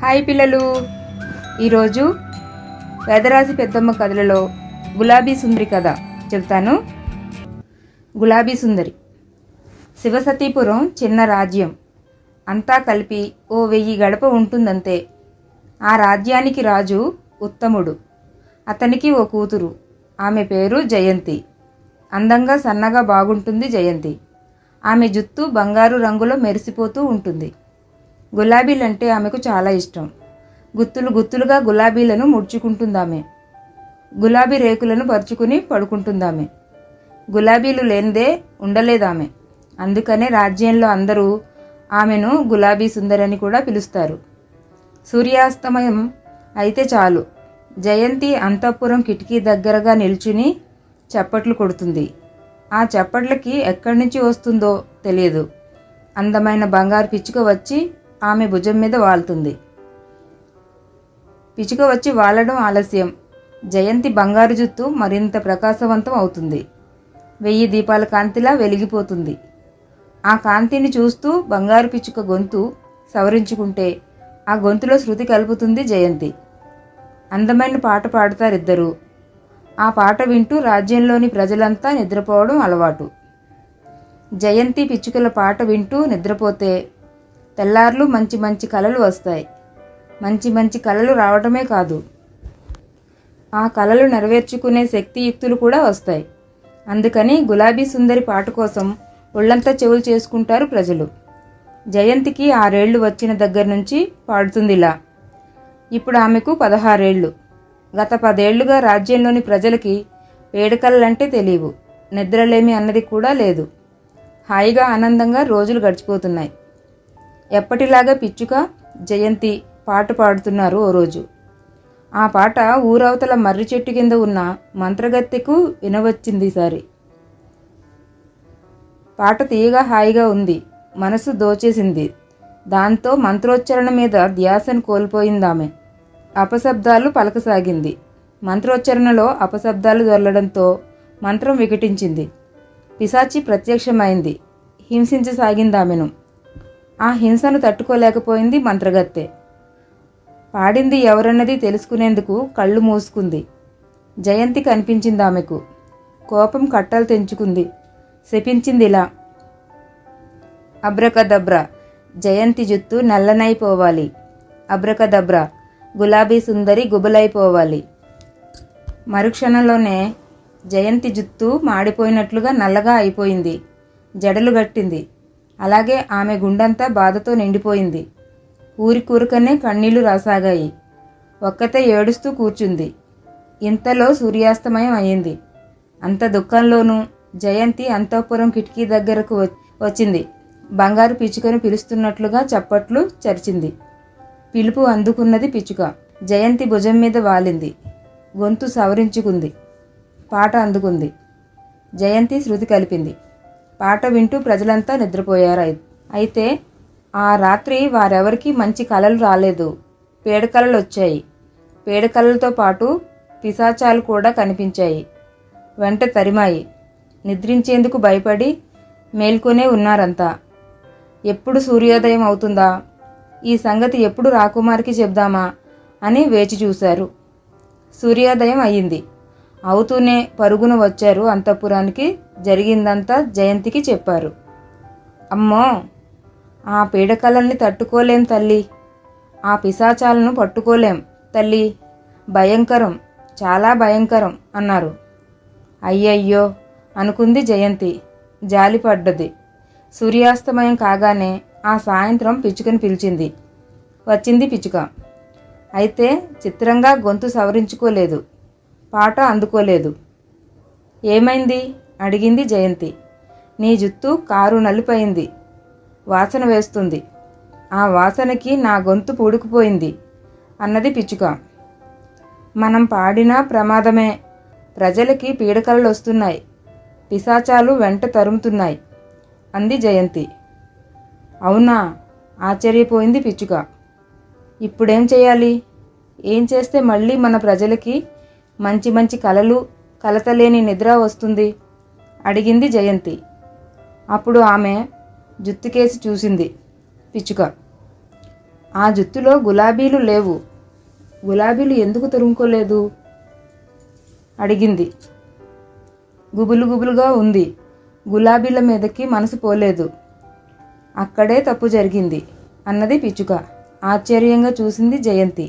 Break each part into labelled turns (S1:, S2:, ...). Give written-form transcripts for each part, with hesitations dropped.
S1: Hi పిల్లలు, ఈరోజు వేదరాశి పెద్దమ్మ కథలలో గులాబీ సుందరి కథ చెబుతాను. గులాబీ సుందరి. శివసతీపురం చిన్న రాజ్యం. అంతా కలిపి 1000 గడప ఉంటుందంతే. ఆ రాజ్యానికి రాజు ఉత్తముడు. అతనికి ఓ కూతురు. ఆమె పేరు జయంతి. అందంగా సన్నగా బాగుంటుంది జయంతి. ఆమె జుత్తు బంగారు రంగులో మెరిసిపోతూ ఉంటుంది. గులాబీలంటే ఆమెకు చాలా ఇష్టం. గుత్తులు గుత్తులుగా గులాబీలను ముడుచుకుంటుందామె. గులాబీ రేకులను పరుచుకుని పడుకుంటుందామె. గులాబీలు లేనిదే ఉండలేదామె. అందుకనే రాజ్యంలో అందరూ ఆమెను గులాబీ సుందరని కూడా పిలుస్తారు. సూర్యాస్తమయం అయితే చాలు, జయంతి అంతఃపురం కిటికీ దగ్గరగా నిల్చుని చప్పట్లు కొడుతుంది. ఆ చప్పట్లకి ఎక్కడి నుంచి వస్తుందో తెలియదు. అందమైన బంగారు పిచ్చుక వచ్చి ఆమె భుజం మీద వాలుతుంది. పిచ్చుక వచ్చి వాలడం ఆలస్యం. జయంతి బంగారు జుత్తు మరింత ప్రకాశవంతం అవుతుంది. 1000 దీపాల కాంతిలా వెలిగిపోతుంది. ఆ కాంతిని చూస్తూ బంగారు పిచ్చుక గొంతు సవరించుకుంటే ఆ గొంతులో శృతి కలుపుతుంది జయంతి. అందమైన పాట పాడతారిద్దరూ. ఆ పాట వింటూ రాజ్యంలోని ప్రజలంతా నిద్రపోవడం అలవాటు. జయంతి పిచ్చుకల పాట వింటూ నిద్రపోతే తెల్లార్లు మంచి మంచి కలలు వస్తాయి. మంచి మంచి కలలు రావటమే కాదు, ఆ కలలు నెరవేర్చుకునే శక్తియుక్తులు కూడా వస్తాయి. అందుకని గులాబీ సుందరి పాట కోసం ఒళ్ళంతా చెవులు చేసుకుంటారు ప్రజలు. జయంతికి 6 ఏళ్లు వచ్చిన దగ్గర నుంచి పాడుతుందిలా. ఇప్పుడు ఆమెకు 16 ఏళ్లు. గత 10 ఏళ్లుగా రాజ్యంలోని ప్రజలకి వేడుకలంటే తెలియవు. నిద్రలేమి అన్నది కూడా లేదు. హాయిగా ఆనందంగా రోజులు గడిచిపోతున్నాయి. ఎప్పటిలాగా పిచ్చుక, జయంతి పాట పాడుతున్నారు ఓ రోజు. ఆ పాట ఊరవతల మర్రి చెట్టు కింద ఉన్న మంత్రగత్తెకు వినవచ్చింది. ఈసారి పాట తీయగా హాయిగా ఉంది. మనసు దోచేసింది. దాంతో మంత్రోచ్చరణ మీద ధ్యాసను కోల్పోయిందామె. అపశబ్దాలు పలకసాగింది. మంత్రోచ్చరణలో అపశబ్దాలు దొరలడంతో మంత్రం వికటించింది. పిశాచి ప్రత్యక్షమైంది. హింసించసాగిందామెను. ఆ హింసను తట్టుకోలేకపోయింది మంత్రగత్తె. పాడింది ఎవరన్నది తెలుసుకునేందుకు కళ్ళు మూసుకుంది. జయంతి కనిపించింది ఆమెకు. కోపం కట్టలు తెంచుకుంది. శపించిందిలా, అబ్రకదబ్రా, జయంతి జుత్తు నల్లనైపోవాలి. అబ్రకదబ్రా, గులాబీ సుందరి గుబలైపోవాలి. మరుక్షణంలోనే జయంతి జుత్తు మాడిపోయినట్లుగా నల్లగా అయిపోయింది. జడలు గట్టింది. అలాగే ఆమె గుండంతా బాధతో నిండిపోయింది. ఊరికూరకనే కన్నీళ్లు రాసాగాయి. ఒక్కతే ఏడుస్తూ కూర్చుంది. ఇంతలో సూర్యాస్తమయం అయ్యింది. అంత దుఃఖంలోనూ జయంతి అంతఃపురం కిటికీ దగ్గరకు వచ్చింది. బంగారు పిచ్చుకను పిలుస్తున్నట్లుగా చప్పట్లు చరిచింది. పిలుపు అందుకున్నది పిచ్చుక. జయంతి భుజం మీద వాలింది. గొంతు సవరించుకుంది. పాట అందుకుంది. జయంతి శృతి కలిపింది. పాట వింటూ ప్రజలంతా నిద్రపోయారు. అయితే ఆ రాత్రి వారెవరికీ మంచి కలలు రాలేదు. పేడకలలు వచ్చాయి. పేడకలలతో పాటు పిశాచాలు కూడా కనిపించాయి. వెంట తరిమాయి. నిద్రించేందుకు భయపడి మేల్కొనే ఉన్నారంతా. ఎప్పుడు సూర్యోదయం అవుతుందా, ఈ సంగతి ఎప్పుడు రాకుమారికి చెప్దామా అని వేచి చూశారు. సూర్యోదయం అయ్యింది. అవుతూనే పరుగున వచ్చారు అంతఃపురానికి. జరిగిందంతా జయంతికి చెప్పారు. అమ్మో, ఆ పీడకలల్ని తట్టుకోలేం తల్లి. ఆ పిశాచాలను పట్టుకోలేం తల్లి. భయంకరం, చాలా భయంకరం అన్నారు. అయ్యయ్యో అనుకుంది జయంతి. జాలిపడ్డది. సూర్యాస్తమయం కాగానే ఆ సాయంత్రం పిచ్చుకని పిలిచింది. వచ్చింది పిచ్చుక. అయితే చిత్రంగా గొంతు సవరించుకోలేదు. పాట అందుకోలేదు. ఏమైంది అడిగింది జయంతి. నీ జుత్తు కారు నలుపైంది. వాసన వేస్తుంది. ఆ వాసనకి నా గొంతు పూడుకుపోయింది అన్నది పిచ్చుక. మనం పాడినా ప్రమాదమే. ప్రజలకి పీడకలలు వస్తున్నాయి. పిశాచాలు వెంట తరుముతున్నాయి అంది జయంతి. అవునా, ఆశ్చర్యపోయింది పిచ్చుక. ఇప్పుడేం చేయాలి? ఏం చేస్తే మళ్ళీ మన ప్రజలకి మంచి మంచి కలలు, కలతలేని నిద్ర వస్తుంది అడిగింది జయంతి. అప్పుడు ఆమె జుత్తుకేసి చూసింది పిచ్చుక. ఆ జుత్తులో గులాబీలు లేవు. గులాబీలు ఎందుకు తురుముకోలేదు అడిగింది. గుబులు గుబులుగా ఉంది. గులాబీల మీదకి మనసు పోలేదు. అక్కడే తప్పు జరిగింది అన్నది పిచ్చుక. ఆశ్చర్యంగా చూసింది జయంతి.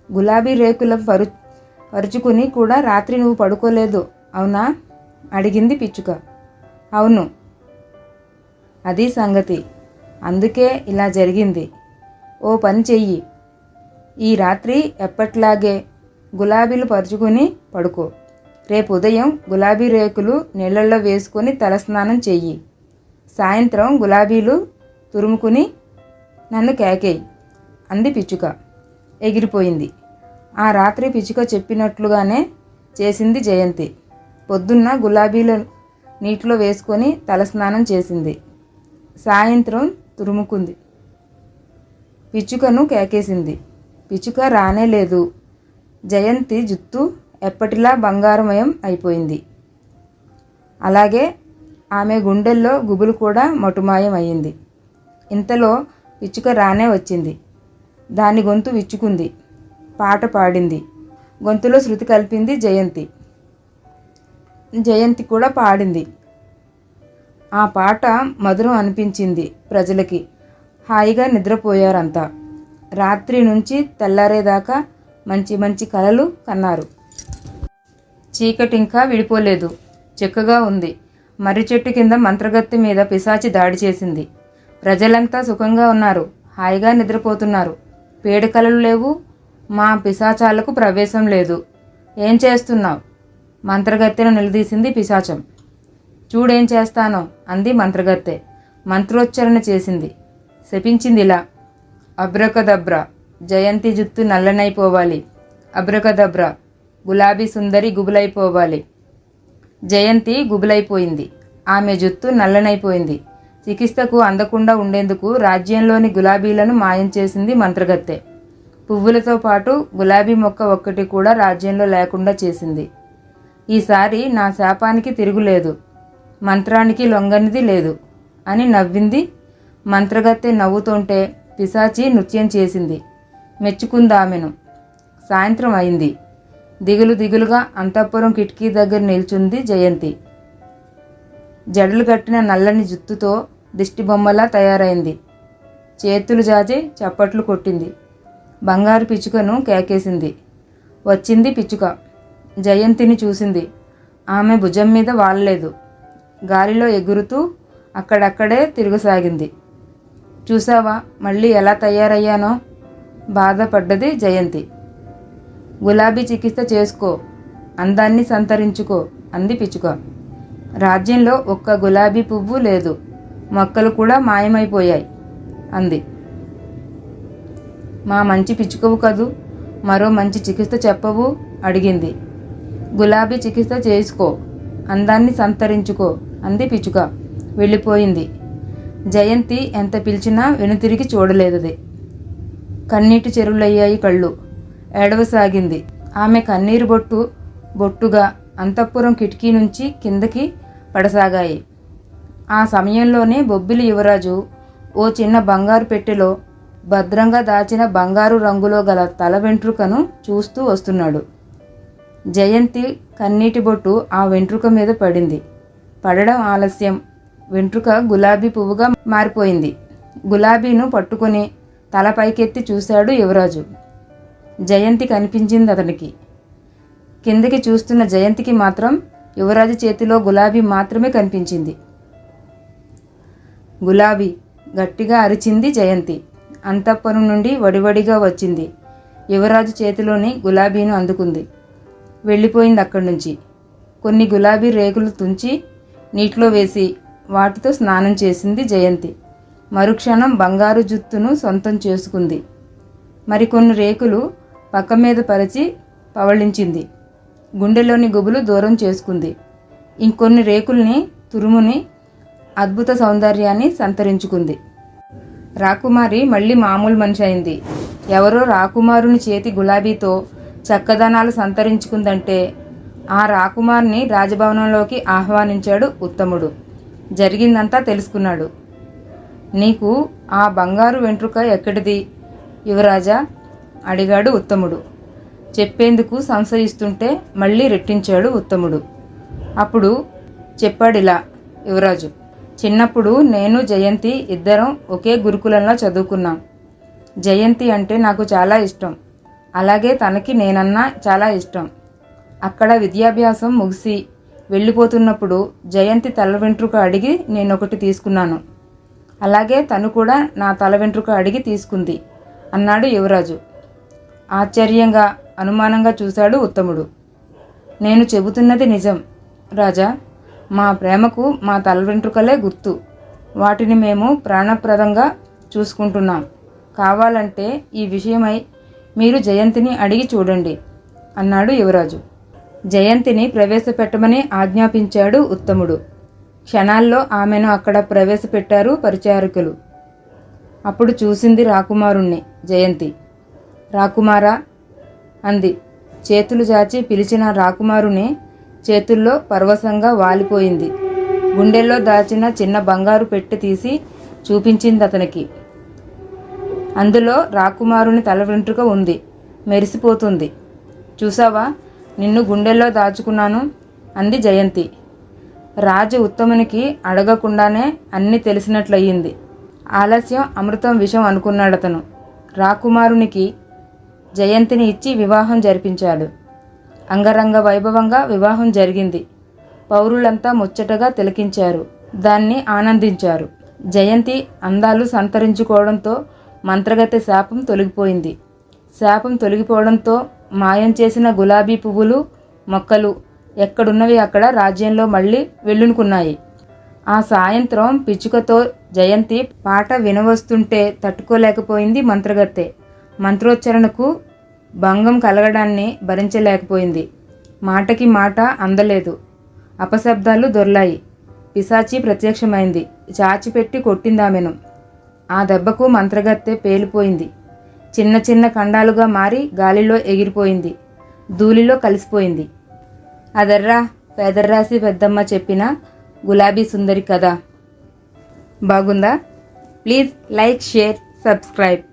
S1: గులాబీ రేకుల పరుచుకుని కూడా రాత్రి నువ్వు పడుకోలేదు అవునా అడిగింది పిచ్చుక. అవును, అది సంగతి. అందుకే ఇలా జరిగింది. ఓ పని చెయ్యి, ఈ రాత్రి ఎప్పట్లాగే గులాబీలు పరుచుకుని పడుకో. రేపు ఉదయం గులాబీ రేకులు నీళ్ళల్లో వేసుకొని తలస్నానం చెయ్యి. సాయంత్రం గులాబీలు తురుముకుని నన్ను కేకేయి అంది పిచ్చుక. ఎగిరిపోయింది. ఆ రాత్రి పిచ్చుక చెప్పినట్లుగానే చేసింది జయంతి. పొద్దున్న గులాబీల నీటిలో వేసుకొని తలస్నానం చేసింది. సాయంత్రం తురుముకుంది. పిచ్చుకను కేకేసింది. పిచ్చుక రానే లేదు. జయంతి జుత్తు ఎప్పటిలా బంగారమయం అయిపోయింది. అలాగే ఆమె గుండెల్లో గుబులు కూడా మటుమాయం అయింది. ఇంతలో పిచ్చుక రానే వచ్చింది. దాని గొంతు విచ్చుకుంది. పాట పాడింది. గొంతులో శృతి కలిపింది జయంతి. జయంతి కూడా పాడింది. ఆ పాట మధురం అనిపించింది ప్రజలకి. హాయిగా నిద్రపోయారంతా. రాత్రి నుంచి తెల్లారేదాకా మంచి మంచి కలలు కన్నారు. చీకటింకా విడిపోలేదు. చిక్కగా ఉంది. మర్రి చెట్టు కింద మంత్రగత్తె మీద పిశాచి దాడి చేసింది. ప్రజలంతా సుఖంగా ఉన్నారు. హాయిగా నిద్రపోతున్నారు. పీడకలలు లేవు. మా పిశాచాలకు ప్రవేశం లేదు. ఏం చేస్తున్నావు? మంత్రగత్తెను నిలదీసింది పిశాచం. చూడేం చేస్తానో అంది మంత్రగత్తె. మంత్రోచ్చరణ చేసింది. శపించిందిలా, అబ్రకదబ్రా, జయంతి జుత్తు నల్లనైపోవాలి. అబ్రకదబ్రా, గులాబీ సుందరి గుబులైపోవాలి. జయంతి గుబులైపోయింది. ఆమె జుత్తు నల్లనైపోయింది. చికిత్సకు అందకుండా ఉండేందుకు రాజ్యంలోని గులాబీలను మాయం చేసింది మంత్రగత్తె. పువ్వులతో పాటు గులాబీ మొక్క ఒక్కటి కూడా రాజ్యంలో లేకుండా చేసింది. ఈసారి నా శాపానికి తిరుగులేదు. మంత్రానికి లొంగనిది లేదు అని నవ్వింది. మంత్రగత్తె నవ్వుతుంటే పిశాచి నృత్యం చేసింది. మెచ్చుకుందామెను. సాయంత్రం అయింది. దిగులు దిగులుగా అంతఃపురం కిటికీ దగ్గర నిల్చుంది జయంతి. జడలు కట్టిన నల్లని జుత్తుతో దిష్టిబొమ్మలా తయారైంది. చేతులు జాచి చప్పట్లు కొట్టింది. బంగారు పిచ్చుకను కేకేసింది. వచ్చింది పిచ్చుక. జయంతిని చూసింది. ఆమె భుజం మీద వాలలేదు. గాలిలో ఎగురుతూ అక్కడక్కడే తిరగసాగింది. చూసావా మళ్ళీ ఎలా తయారయ్యానో బాధపడ్డది జయంతి. గులాబీ చికిత్స చేసుకో, అందాన్ని సంతరించుకో అంది పిచ్చుక. రాజ్యంలో ఒక్క గులాబీ పువ్వు లేదు. మొక్కలు కూడా మాయమైపోయాయి అంది. మా మంచి పిచ్చుకవు కదూ, మరో మంచి చికిత్స చెప్పవు అడిగింది. గులాబీ చికిత్స చేసుకో, అందాన్ని సంతరించుకో అంది పిచ్చుక. వెళ్ళిపోయింది. జయంతి ఎంత పిలిచినా వెనుతిరిగి చూడలేదది. కన్నీటి చెరువులయ్యాయి కళ్ళు. ఏడవసాగింది. ఆమె కన్నీరు బొట్టుగా అంతఃపురం కిటికీ నుంచి కిందకి పడసాగాయి. ఆ సమయంలోనే బొబ్బిలి యువరాజు ఓ చిన్న బంగారు పెట్టెలో భద్రంగా దాచిన బంగారు రంగులో గల తల వెంట్రుకను చూస్తూ వస్తున్నాడు. జయంతి కన్నీటి బొట్టు ఆ వెంట్రుక మీద పడింది. పడడం ఆలస్యం. వెంట్రుక గులాబీ పువ్వుగా మారిపోయింది. గులాబీను పట్టుకుని తల పైకెత్తి చూశాడు యువరాజు. జయంతి కనిపించింది అతనికి. కిందకి చూస్తున్న జయంతికి మాత్రం యువరాజు చేతిలో గులాబీ మాత్రమే కనిపించింది. గులాబీ గట్టిగా అరిచింది జయంతి. అంతఃపురం నుండి వడివడిగా వచ్చింది. యువరాజు చేతిలోని గులాబీను అందుకుంది. వెళ్ళిపోయింది అక్కడి నుంచి. కొన్ని గులాబీ రేకులు తుంచి నీటిలో వేసి వాటితో స్నానం చేసింది జయంతి. మరుక్షణం బంగారు జుత్తును సొంతం చేసుకుంది. మరికొన్ని రేకులు పక్క మీద పరిచి పవళించింది. గుండెలోని గుబులు దూరం చేసుకుంది. ఇంకొన్ని రేకుల్ని తురుముని అద్భుత సౌందర్యాన్ని సంతరించుకుంది. రాకుమారి మళ్ళీ మామూలు మనిషి అయింది. ఎవరో రాకుమారుని చేతి గులాబీతో చక్కదనాలు సంతరించుకుందంటే ఆ రాకుమారిని రాజభవనంలోకి ఆహ్వానించాడు ఉత్తముడు. జరిగిందంతా తెలుసుకున్నాడు. నీకు ఆ బంగారు వెంట్రుక ఎక్కడిది యువరాజా అడిగాడు ఉత్తముడు. చెప్పేందుకు సంశయిస్తుంటే మళ్ళీ రెట్టించాడు ఉత్తముడు. అప్పుడు చెప్పాడిలా యువరాజు. చిన్నప్పుడు నేను జయంతి ఇద్దరం ఒకే గురుకులంలో చదువుకున్నాం. జయంతి అంటే నాకు చాలా ఇష్టం. అలాగే తనకి నేనన్నా చాలా ఇష్టం. అక్కడ విద్యాభ్యాసం ముగిసి వెళ్ళిపోతున్నప్పుడు జయంతి తల వెంట్రుక అడిగి నేనొకటి తీసుకున్నాను. అలాగే తను కూడా నా తల వెంట్రుక అడిగి తీసుకుంది అన్నాడు యువరాజు. ఆశ్చర్యంగా అనుమానంగా చూశాడు ఉత్తముడు. నేను చెబుతున్నది నిజం రాజా. మా ప్రేమకు మా తల వెంట్రుకలే గుర్తు. వాటిని మేము ప్రాణప్రదంగా చూసుకుంటున్నాం. కావాలంటే ఈ విషయమై మీరు జయంతిని అడిగి చూడండి అన్నాడు యువరాజు. జయంతిని ప్రవేశపెట్టమని ఆజ్ఞాపించాడు ఉత్తముడు. క్షణాల్లో ఆమెను అక్కడ ప్రవేశపెట్టారు పరిచారకులు. అప్పుడు చూసింది రాకుమారుణ్ణి జయంతి. రాకుమారా అంది. చేతులు చాచి పిలిచిన రాకుమారుని చేతుల్లో పరవశంగా వాలిపోయింది. గుండెల్లో దాచిన చిన్న బంగారు పెట్టె తీసి చూపించింది అతనికి. అందులో రాకుమారుని తల వెంట్రుక ఉంది, మెరిసిపోతుంది. చూసావా, నిన్ను గుండెల్లో దాచుకున్నాను అంది జయంతి. రాజు ఉత్తమునికి అడగకుండానే అన్నీ తెలిసినట్లయింది. ఆలస్యం అమృతం విషం అనుకున్నాడతను. రాకుమారునికి జయంతిని ఇచ్చి వివాహం జరిపించాడు. అంగరంగ వైభవంగా వివాహం జరిగింది. పౌరులంతా ముచ్చటగా తిలకించారు, దాన్ని ఆనందించారు. జయంతి అందాలు సంతరించుకోవడంతో మంత్రగత్తె శాపం తొలగిపోయింది. శాపం తొలగిపోవడంతో మాయం చేసిన గులాబీ పువ్వులు మొక్కలు ఎక్కడున్నవి అక్కడ రాజ్యంలో మళ్ళీ వెళ్ళునుకున్నాయి. ఆ సాయంత్రం పిచ్చుకతో జయంతి పాట వినవస్తుంటే తట్టుకోలేకపోయింది మంత్రగత్తె. మంత్రోచ్చరణకు భంగం కలగడాన్ని భరించలేకపోయింది. మాటకి మాట అందలేదు. అపశబ్దాలు దొర్లాయి. పిశాచి ప్రత్యక్షమైంది. చాచిపెట్టి కొట్టిందామెను. ఆ దెబ్బకు మంత్రగత్తె పేలిపోయింది. చిన్న చిన్న ఖండాలుగా మారి గాలిలో ఎగిరిపోయింది. ధూళిలో కలిసిపోయింది. అదర్రా పేదర్రాసి పెద్దమ్మ చెప్పిన గులాబీ సుందరి కథ. బాగుందా? Please like, share, subscribe.